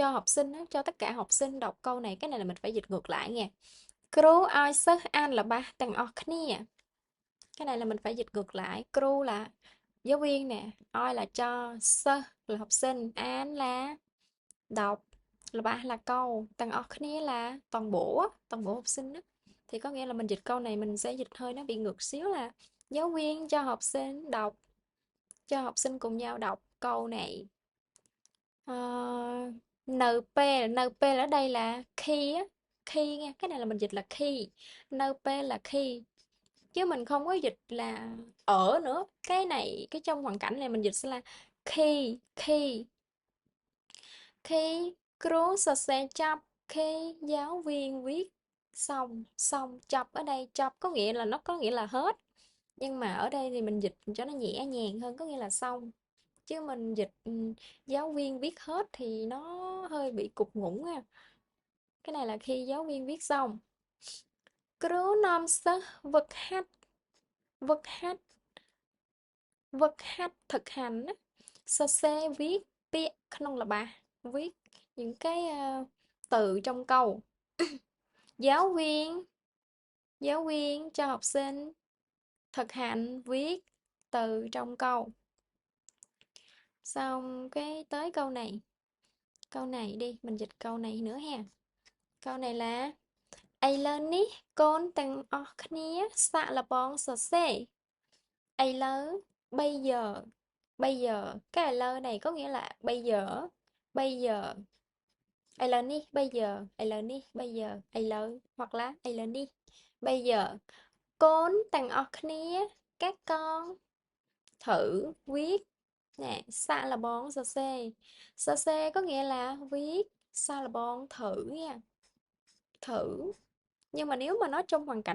cho học sinh á, cho tất cả học sinh đọc câu này, cái này là mình phải dịch ngược lại nha. Cru ai sơ an là ba tầng ọt nè. Cái này là mình phải dịch ngược lại. Cru là giáo viên nè, ai là cho, sơ là học sinh, an là đọc, là ba là câu, tầng ọt nè là toàn bộ học sinh á. Thì có nghĩa là mình dịch câu này mình sẽ dịch hơi nó bị ngược xíu là giáo viên cho học sinh đọc, cho học sinh cùng nhau đọc câu này. Ờ, NP, NP ở đây là khi á, khi nha, cái này là mình dịch là khi, NP là khi, chứ mình không có dịch là ở nữa. Cái này, cái trong hoàn cảnh này mình dịch sẽ là khi cô sẽ chập, khi giáo viên viết xong, chập ở đây, chập có nghĩa là nó có nghĩa là hết, nhưng mà ở đây thì mình dịch cho nó nhẹ nhàng hơn, có nghĩa là xong. Chứ mình dịch giáo viên viết hết thì nó hơi bị cục ngủng ha. Cái này là khi giáo viên viết xong. Cứ nom sơ vật hát, vật hát, vật hát thực hành á. Sơ xe viết biết không là bà viết những cái từ trong câu. Giáo viên, giáo viên cho học sinh thực hành viết từ trong câu. Xong cái tới câu này. Câu này đi, mình dịch câu này nữa ha. Câu này là ai lớn ní con từng ở khía xạ là bóng sờ xê. Ai lớn bây giờ cái ai lớn này có nghĩa là bây giờ ai lớn đi bây giờ ai lớn đi bây giờ ai lớn hoặc là ai lớn đi bây giờ con từng ở khía các con thử viết nè xạ là bóng sờ xê có nghĩa là viết xạ là bóng thử nha, thử. Nhưng mà nếu mà nó trong hoàn cảnh